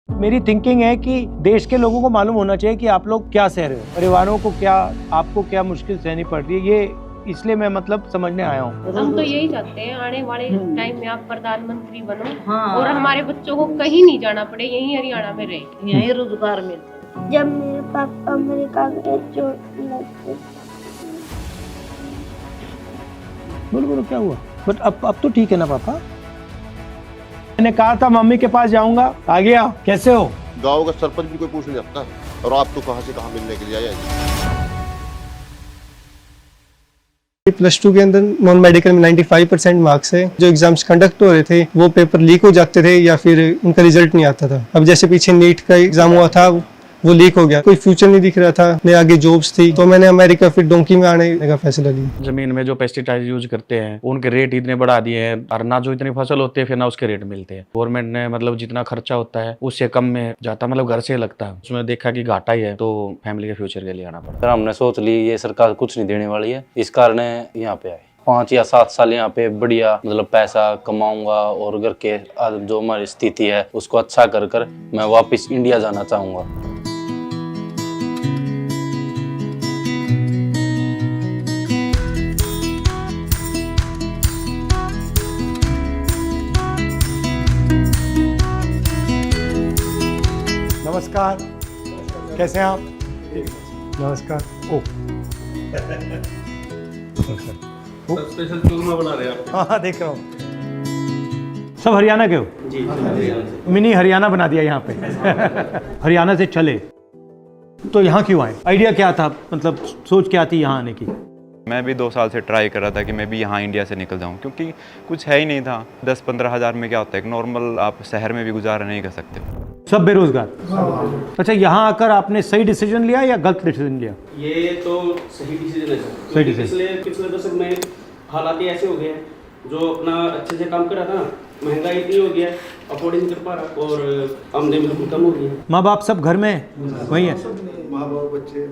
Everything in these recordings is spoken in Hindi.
मेरी थिंकिंग है कि देश के लोगों को मालूम होना चाहिए कि आप लोग क्या सह रहे हो, परिवारों को क्या, आपको क्या मुश्किल सहनी पड़ रही है, ये इसलिए मैं मतलब समझने आया हूँ। हम तो यही चाहते हैं आने वाले टाइम में आप प्रधानमंत्री बनो और हमारे बच्चों को कहीं नहीं जाना पड़े, यहीं हरियाणा में रहे, यहीं रोजगार मिले। जब मेरे पापा अमेरिका गए चोट लग बोलो बोलो क्या हुआ? बट अब तो ठीक है ना पापा? मैंने कहा था मम्मी के पास जाऊंगा, आ गया। कैसे हो? गांव का सरपंच भी कोई पूछ नहीं सकता, और आप तो कहां से कहां मिलने के लिए आए हैं। +2 के अंदर नॉन मेडिकल में 95% मार्क्स है। जो एग्जाम्स कंडक्ट हो रहे थे वो पेपर लीक हो जाते थे या फिर उनका रिजल्ट नहीं आता था। अब जैसे पीछे नीट का एग्जाम हुआ था वो लीक हो गया, कोई फ्यूचर नहीं दिख रहा था, न आगे जॉब्स थी, तो मैंने अमेरिका फिर डोंकी में आने का फैसला लिया। जमीन में जो पेस्टिसाइड यूज करते हैं उनके रेट इतने बढ़ा दिए हैं, और ना जो इतनी फसल होती है फिर ना उसके रेट मिलते हैं। गवर्नमेंट ने मतलब जितना खर्चा होता है उससे कम में जाता, मतलब घर से लगता है, उसमें देखा कि घाटा ही है, तो फैमिली के फ्यूचर के लिए आना पड़ता। हमने सोच ली ये सरकार कुछ नहीं देने वाली है, इस कारण यहाँ पे आए। 5 या 7 साल यहाँ पे बढ़िया मतलब पैसा कमाऊंगा और घर के जो हमारी स्थिति है उसको अच्छा कर कर मैं वापस इंडिया जाना चाहूंगा। नमस्कार, कैसे हैं आप? नमस्कार। ओ स्पेशल चूरमा बना रहे हैं आप? हाँ देख रहा हूँ। सब हरियाणा के हो? जी, मिनी हरियाणा बना दिया यहाँ पे। हरियाणा से चले तो यहाँ क्यों आए? आइडिया क्या था, मतलब सोच क्या थी यहाँ आने की? मैं भी 2 साल से ट्राई कर रहा था कि मैं भी यहाँ इंडिया से निकल जाऊँ, क्योंकि कुछ है ही नहीं था। 10-15 हज़ार में क्या होता है, एक नॉर्मल आप शहर में भी गुजारा नहीं कर सकते। सब बेरोजगार। अच्छा, यहाँ आकर आपने सही डिसीजन लिया या गलत डिसीजन लिया? ये तो सही डिसीजन है सर। सही डिसीजन। पिछले दशक में हालात ही ऐसे हो गए हैं, जो अपना अच्छे से काम कर रहा था ना, महंगाई इतनी हो गया है, अफोर्ड नहीं कर पा रहा और आमदनी बिल्कुल कम हो गई है। माँ बाप सब घर में वही है? माँ बाप बच्चे।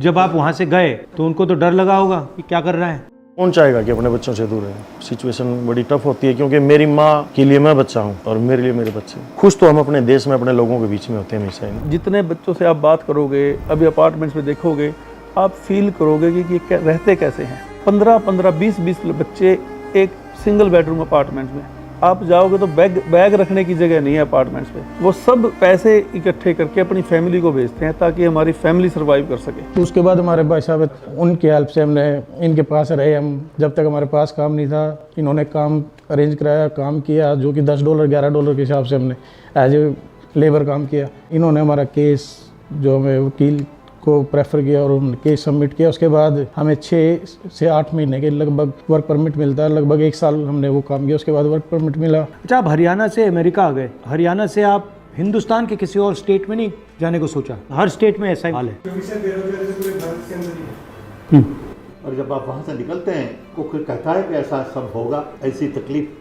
जब आप वहाँ से गए तो उनको तो डर लगा होगा कि क्या कर रहा है? कौन चाहेगा कि अपने बच्चों से दूर रहे? सिचुएशन बड़ी टफ होती है, क्योंकि मेरी माँ के लिए मैं बच्चा हूँ और मेरे लिए मेरे बच्चे। खुश तो हम अपने देश में अपने लोगों के बीच में होते हैं हमेशा ही। जितने बच्चों से आप बात करोगे, अभी अपार्टमेंट्स में देखोगे, आप फील करोगे कि ये रहते कैसे हैं। 15-15, 20-20 बच्चे एक सिंगल बेडरूम अपार्टमेंट्स में। आप जाओगे तो बैग रखने की जगह नहीं है अपार्टमेंट्स में। वो सब पैसे इकट्ठे करके अपनी फैमिली को भेजते हैं ताकि हमारी फैमिली सर्वाइव कर सके। तो उसके बाद हमारे भाई साहब, उनकी हेल्प से हमने इनके पास रहे। हम जब तक हमारे पास काम नहीं था, इन्होंने काम अरेंज कराया, काम किया, जो कि $10 $11 के हिसाब से हमने एज ए लेबर काम किया। इन्होंने हमारा केस, जो हमें वकील को प्रेफर किया और उन्होंने केस सबमिट किया। उसके बाद हमें 6 से 8 महीने के लगभग वर्क परमिट मिलता है। लगभग 1 साल हमने वो काम किया, उसके बाद वर्क परमिट मिला। अच्छा, आप हरियाणा से अमेरिका आ गए, हरियाणा से आप हिंदुस्तान के किसी और स्टेट में नहीं जाने को सोचा? हर स्टेट में ऐसा ही हाल है। और जब आप वहाँ से निकलते हैं तो कोई कहता है कि ऐसा सब होगा, ऐसी तकलीफ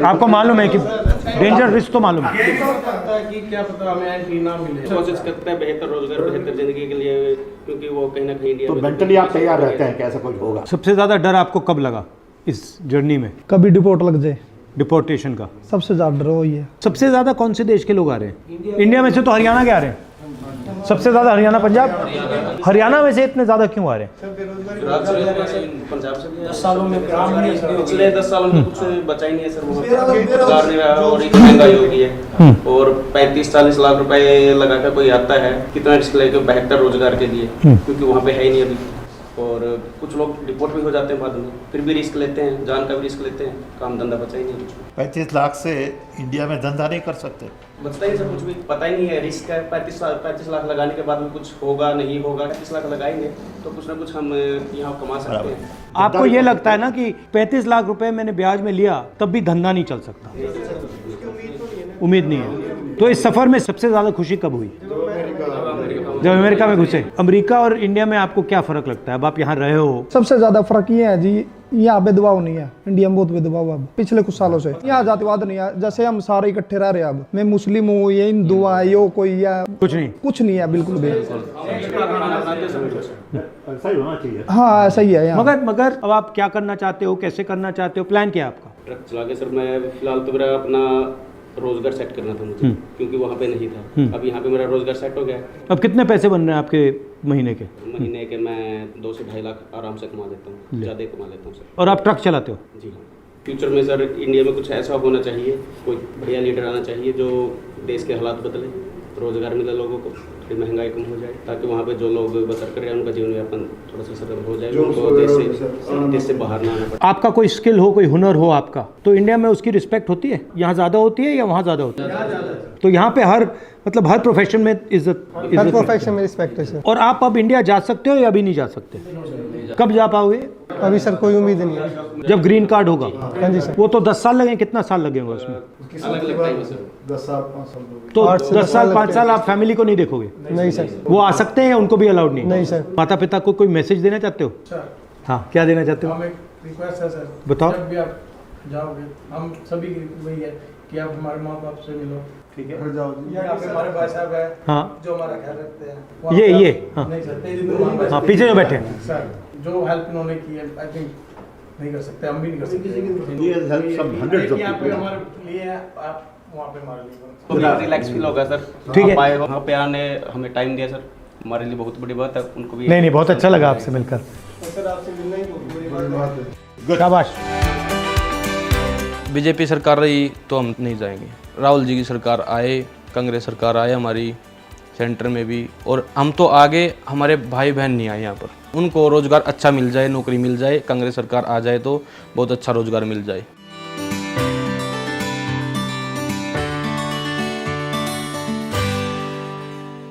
आपको मालूम है कि डेंजर रिस्क तो मालूम है कि क्या पता हमें एंट्री ना मिले। कोशिश करता है बेहतर रोजगार, बेहतर जिंदगी के लिए, क्योंकि वो कहीं ना कहीं इंडिया तो मेंटली आप तैयार रहते हैं कि ऐसा कुछ होगा। सबसे ज्यादा डर आपको कब लगा इस जर्नी में? कभी डिपोर्ट लग जाए, डिपोर्टेशन का सबसे ज्यादा डर वही है। सबसे ज्यादा कौन से देश के लोग आ रहे हैं? इंडिया में से तो हरियाणा के आ रहे हैं सबसे ज्यादा। हरियाणा, पंजाब। हरियाणा में से इतने ज्यादा क्यों आ रहे हैं? पंजाब से 10 सालों में पिछले 10 सालों में कुछ बचा ही नहीं है सर। रोजगार नहीं रहा और इतनी महंगाई हो गई है, और 35-40 लाख रुपए लगा कर कोई आता है, कितना रिस्क लेकर बेहतर रोजगार के लिए, क्योंकि वहाँ पे है ही नहीं अभी। और कुछ लोग डिपोर्ट भी हो जाते हैं बाद में, फिर भी रिस्क लेते हैं, जान का भी रिस्क लेते हैं, काम धंधा बचा ही नहीं कुछ। 35 लाख से इंडिया में धंधा नहीं कर सकते, बचता ही सब कुछ भी पता ही नहीं है, रिस्क है। 35 लाख लगाने के बाद में कुछ होगा नहीं होगा। 35 लाख लगाएंगे तो कुछ ना कुछ हम यहाँ कमा सकते हैं। आपको ये लगता है ना कि 35 लाख रुपए मैंने ब्याज में लिया तब भी धंधा नहीं चल सकता? उम्मीद नहीं है। तो इस सफर में सबसे ज्यादा खुशी कब हुई? जब अमेरिका में घुसे। अमेरिका और इंडिया में आपको क्या फर्क लगता है? अब आप यहाँ रहे हो। सबसे ज्यादा फर्क ये है जी, यहाँ भेदभाव नहीं है। इंडिया में बहुत भेदभाव अब पिछले कुछ सालों से। यहाँ जातिवाद नहीं है, जैसे हम सारे इकट्ठे रह रहे हैं। अब मैं मुस्लिम हूँ, ये हिंदू है, यो कोई है, कुछ नहीं है, बिल्कुल भी। ऐसा ही होना चाहिए। हाँ ऐसा ही है यहाँ। मगर अब आप क्या करना चाहते हो, कैसे करना चाहते हो, प्लान क्या है आपका? ट्रक चला के सर मैं फिलहाल तो मेरा अपना रोजगार सेट करना था मुझे, क्योंकि वहाँ पे नहीं था। अब यहाँ पे मेरा रोजगार सेट हो गया। अब कितने पैसे बन रहे हैं आपके महीने के? महीने के मैं 2 से 2.5 लाख आराम से कमा लेता हूँ, ज़्यादा कमा लेता हूँ सर। और आप ट्रक चलाते हो? जी हाँ। फ्यूचर में सर इंडिया में कुछ ऐसा होना चाहिए, कोई बढ़िया लीडर आना चाहिए जो देश के हालात बदले, रोजगार मिले लोगों को, थोड़ी महंगाई कम हो जाए, ताकि वहाँ पे जो लोग बसर कर रहे हैं उनका जीवन यापन थोड़ा सा सरल हो जाए, उनको देश से बाहर ना आना पड़े। आपका कोई स्किल हो, कोई हुनर हो आपका, तो इंडिया में उसकी रिस्पेक्ट होती है? यहाँ ज़्यादा होती है या वहाँ ज़्यादा होती है? तो यहाँ पे हर मतलब हर प्रोफेशन में इज्जत हर प्रोफेशन में रिस्पेक्ट है सर। और आप अब इंडिया जा सकते हो या अभी नहीं जा सकते? कब जा पाओगे? अभी सर कोई उम्मीद नहीं है। जब ग्रीन कार्ड होगा? हाँ जी सर। वो तो 10 साल लगेंगे, कितना साल लगेगा उसमें? अलग-अलग टाइम है सर। 10 साल 5 साल तो 10 साल 5 साल आप फैमिली को नहीं देखोगे? नहीं सर। वो आ सकते हैं या उनको भी अलाउड नहीं? नहीं सर। माता पिता को कोई मैसेज देना चाहते हो? हाँ, क्या देना चाहते हो? हम एक रिक्वेस्ट है सर, बताओ। जब भी आप जाओगे, हम सभी की वही है कि आप हमारे माँ बाप से मिलो, ठीक है? यहाँ पे हमारे भाई साहब है, हाँ, जो हमारा ख्याल रखते हैं। ये हाँ, नहीं सर, हाँ, पीछे जो बैठे हैं सर, जो हेल्प इन्होंने की है, आई थिंक नहीं कर सकते, हम भी नहीं कर सकते। ये हेल्प सब 100 यहाँ पे हमारे लिए है, आप वहाँ पे हमारे लिए। तो रिलैक्स फील होगा सर। ठीक है। वहाँ पे आने हमें टाइम दिया सर, हमारे लिए बहुत बड़ी बात है। उनको भी नहीं, बहुत अच्छा लगा आपसे मिलकर। सर आपसे मिलना ही बहुत बड़ी बात है। शाबाश। बीजेपी सरकार रही तो हम नहीं जाएंगे। राहुल जी की सरकार आए, कांग्रेस सरकार आए हमारी सेंटर में भी, और हम तो आगे, हमारे भाई बहन नहीं आए यहाँ पर, उनको रोज़गार अच्छा मिल जाए, नौकरी मिल जाए, कांग्रेस सरकार आ जाए तो बहुत अच्छा रोज़गार मिल जाए।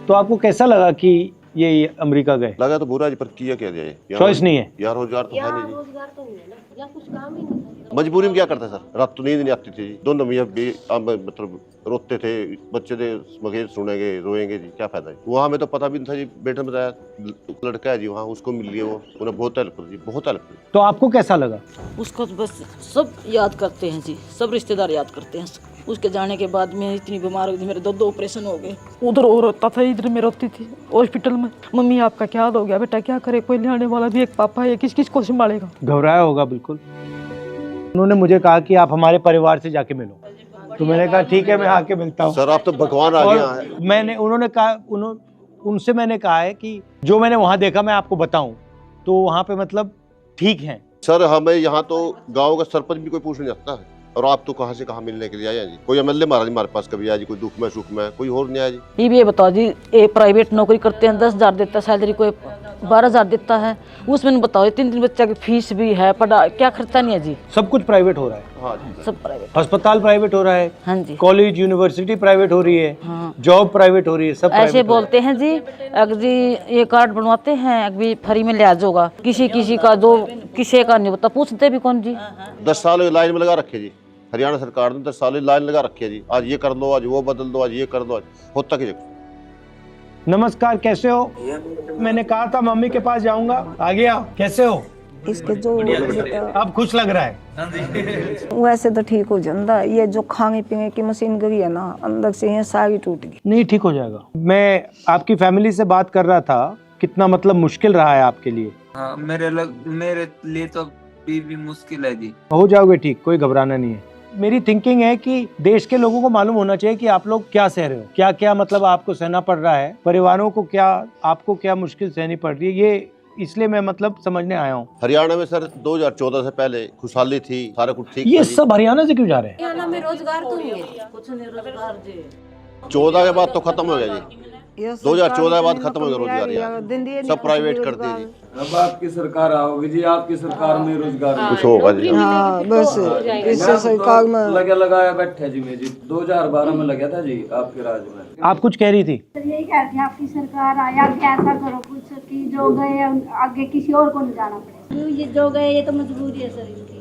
तो आपको कैसा लगा कि ये अमेरिका गए? लगा तो बुरा जी, पर किया क्या जाए, चॉइस नहीं है यार, रोजगार तो है नहीं जी। रोजगार तो नहीं है ना, या कुछ काम ही नहीं है। मजबूरी में क्या करते सर, रात तो नींद नहीं आती थी जी। दोनों मियाँ भी मतलब रोते थे, बच्चे थे मगेर सुनेंगे रोएंगे जी, क्या फायदा है। वहाँ में तो पता भी नहीं था जी, बेटे ने बताया लड़का है जी वहाँ, उसको मिल लिया, वो उन्हें बहुत हेल्प कर जी, बहुत हेल्प कर। तो आपको कैसा लगा? उसको तो बस सब याद करते हैं जी, सब रिश्तेदार याद करते हैं। उसके जाने के बाद मैं इतनी बीमार हो गई, मेरे 2 ऑपरेशन हो गए। उधर और रोता था, इधर मैं रोती थी हॉस्पिटल में। मम्मी आपका क्या हाल हो गया बेटा, क्या करे, कोई लाने वाला भी, एक पापा है, किस किस को संभालेगा। घबराया होगा बिल्कुल। उन्होंने मुझे कहा कि आप हमारे परिवार से जाके मिलो, तो मैंने कहा ठीक है, मैं आके मिलता हूँ। सर आप तो भगवान आ गया है। उन्होंने कहा, उनसे मैंने कहा है कि जो मैंने वहाँ देखा मैं आपको बताऊँ, तो वहाँ पे मतलब ठीक है। सर हमें यहाँ तो गांव का सरपंच भी कोई पूछ नहीं सकता है, और आप तो कहाँ से कहाँ मिलने के लिए आया जी। कोई एमएलए महाराज हमारे पास कभी आया जी, कोई दुख में सुख में, कोई और नहीं आया जी। ये बताओ जी, एक प्राइवेट नौकरी करते हैं, 10,000 देता है सैलरी, कोई 12,000 देता है, उसमें बताओ 3 बच्चा की फीस भी है, पढ़ा, क्या खर्चा नहीं है जी। सब कुछ प्राइवेट हो रहा है। हाँ जी, सब प्राइवेट। अस्पताल प्राइवेट हो रहा है, हाँ जी। कॉलेज यूनिवर्सिटी प्राइवेट हो रही है, हाँ। जॉब प्राइवेट हो रही है, सब ऐसे बोलते हैं जी, अगर जी ये कार्ड बनवाते हैं, अभी फ्री में लिहाज होगा, किसी का जो किसी का नहीं होता, पूछते भी कौन जी। 10 साल लाइन में लगा रखे जी, हरियाणा सरकार ने 10 साल लाइन लगा रखी है जी। आज ये कर दो, आज वो बदल दो, आज ये कर दो, आज होता कि। नमस्कार, कैसे हो? मैंने कहा था मम्मी के पास जाऊंगा, आ गया। कैसे हो? इसके जो अब खुश लग रहा है? वैसे तो ठीक हो जाता, ये जो खाने पीने की मशीन गई है ना, अंदर से ये सारी टूट गई। नहीं, ठीक हो जाएगा। मैं आपकी फैमिली से बात कर रहा था, कितना मतलब मुश्किल रहा है आपके लिए। हाँ, मेरे लिए तो भी मुश्किल है जी। हो जाओगे ठीक, कोई घबराना नहीं है। मेरी थिंकिंग है कि देश के लोगों को मालूम होना चाहिए कि आप लोग क्या सह रहे हो, क्या क्या मतलब आपको सहना पड़ रहा है, परिवारों को क्या, आपको क्या मुश्किल सहनी पड़ रही है, ये इसलिए मैं मतलब समझने आया हूँ। हरियाणा में सर 2014 से पहले खुशहाली थी, सारा कुछ ठीक। ये सब हरियाणा से क्यों जा रहे हैं? हरियाणा में रोजगार तो नहीं है, कुछ नहीं रोजगार जी। 14 के बाद तो खत्म हो गया जी, 2014 के बाद खत्म हो गया रोजगार यार, सब प्राइवेट कर दिए जी। अब आपकी सरकार आओगी जी, आपकी सरकार में रोजगार कुछ होगा जी। हाँ बस इससे सरकार में लगाया बैठे जी। मैं जी 2012 में लगा था जी आपके राज में। आप कुछ कह रही थी? यही कहती है आपकी सरकार आया, ऐसा करो कुछ कि जो गए आगे किसी और को नहीं जाना पड़े। ये जो गए ये तो मजबूरी है सर इनकी।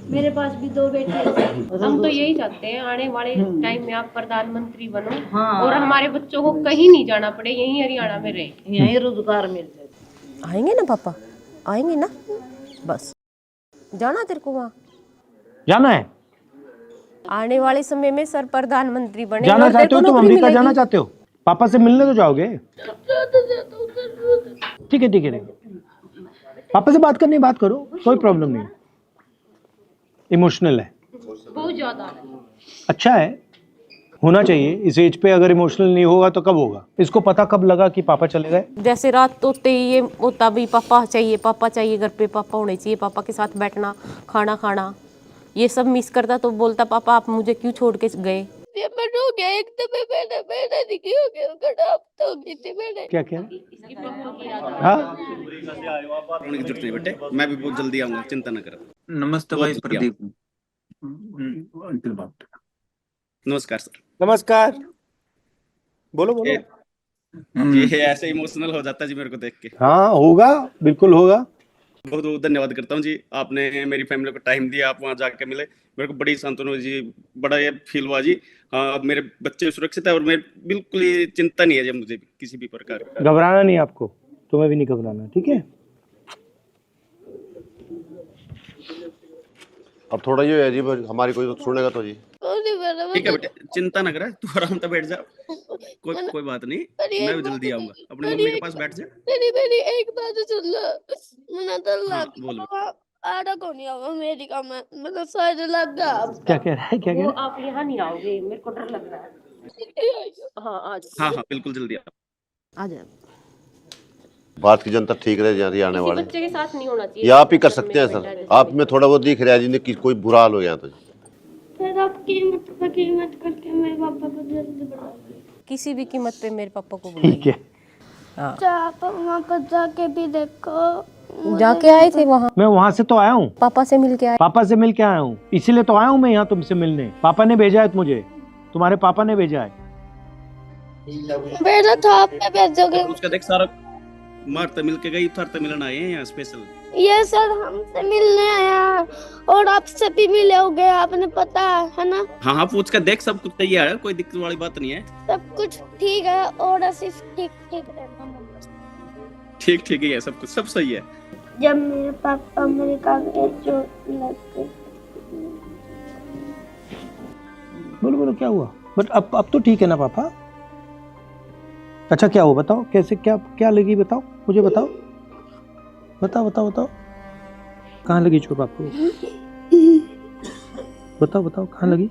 मेरे पास भी 2 बेटे हैं। हम तो यही चाहते हैं आने वाले टाइम में आप प्रधानमंत्री बनो, और हमारे बच्चों को कहीं नहीं जाना पड़े, यहीं हरियाणा में रहे, यहीं रोजगार मिल जाए। आएंगे ना पापा, आएंगे ना, बस जाना तेरे को वहाँ जाना है। आने वाले समय में सर प्रधानमंत्री बने। जाना चाहते हो तुम अमेरिका, जाना चाहते हो? पापा से मिलने तो जाओगे? ठीक है ठीक है, पापा से बात करनी, बात करो, कोई प्रॉब्लम नहीं। इमोशनल है, बहुत ज्यादा। अच्छा है, होना चाहिए। इस एज पे अगर इमोशनल नहीं होगा तो कब होगा? इसको पता कब लगा कि पापा चले गए? जैसे रात होते ही ये होता भी पापा चाहिए घर पे, पापा होने चाहिए, पापा के साथ बैठना, खाना खाना, ये सब मिस करता। तो बोलता पापा आप मुझे क्यों छोड़ के गए? हो गया एकदम मैंने दिखी हो गया गड़ा तो गई थी मैंने। क्या क्या? हाँ रोने की जरूरत नहीं बेटे, मैं भी बहुत जल्दी आऊंगा, चिंता न कर। नमस्ते भाई प्रदीप। नमस्कार सर। नमस्कार। बोलो बोलो। ये ऐसे इमोशनल हो जाता है जी मेरे को देख के। हाँ होगा, बिल्कुल होगा। बहुत बहुत धन्यवाद करता हूँ जी, आपने मेरी फैमिली को टाइम दिया, आप वहाँ जाके मिले, मेरे को बड़ी सांत्वना हुई जी, बड़ा ये फील हुआ जी। हाँ अब मेरे बच्चे सुरक्षित है और मैं बिल्कुल ही चिंता नहीं है जी मुझे किसी भी प्रकार की। घबराना नहीं आपको, तुम्हें भी नहीं घबराना, ठीक है? अब थोड़ा ये है जी, हमारी कोई तो सुनेगा तो जी। ठीक है बेटे, चिंता न करे, तू आराम से बैठ जा, कोई बात नहीं, मैं भी जल्दी आऊंगा। अपनी मम्मी के पास बैठ जा। मेरी एक बात सुन लो, मैंने तो हाँ, बोल। आड़ा को नहीं आऊंगा अमेरिका में, मतलब शायद लग गया। क्या कह रहा है? क्या कह रहा है? आप यहाँ नहीं आओगे, मेरे को डर लग रहा है। हाँ आज हाँ बिल्कुल जल्दी आ जाए। भारत की जनता ठीक रहे जहाँ आने वाले, बच्चे के साथ नहीं होना चाहिए। ये आप ही कर सकते हैं सर। आप में थोड़ा बहुत दिख रहा है जिन्हें कि कोई बुरा हाल हो गया तो फिर आप कीमत पे कीमत करके मेरे पापा को जल्दी बढ़ा दो। किसी भी कीमत पे मेरे पापा को ठीक है। आप वहाँ पर जाके भी देखो। जाके आए थे वहाँ? मैं वहाँ से तो आया हूँ, पापा से मिल के आए। पापा से मिल के आया हूँ, इसीलिए तो आया हूँ मैं यहाँ तुमसे मिलने। पापा ने भेजा है मुझे, तुम्हारे पापा ने भेजा है। बेटा था आपने भेजोगे? उसका देख सारा मार मिल के गई, उतर मिलन आए हैं यहाँ स्पेशल। ये सर हमसे मिलने आया और आपसे भी मिले हो गए, आपने पता है ना? हाँ पूछ कर देख, सब कुछ तैयार है, कोई दिक्कत वाली बात नहीं है। सब कुछ ठीक है और सिर्फ ठीक रहना। ठीक ही है, सब कुछ सब सही है। जब मेरे पापा अमेरिका गए चोट लग गई। बोलो बोलो क्या हुआ? बट अब तो ठीक है ना पापा? अच्छा क्या हुआ बताओ, कैसे क्या लगी बताओ, मुझे बताओ बताओ। कहाँ लगी चोट आपको? बताओ कहाँ लगी?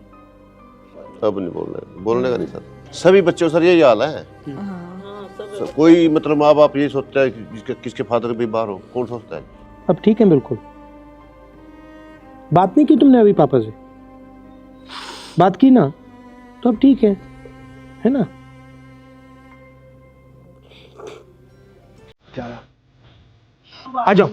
अब नहीं बोलने का नहीं सर। सभी बच्चों सर यही हाल है। सर, कोई मतलब माँ बाप ये सोचता है कि किसके फादर भी बाहर हो, कौन सोचता है? अब ठीक है बिल्कुल। बात नहीं की तुमने अभी पापा से? बात की ना, तो अब ठीक है ना? आ जाओ।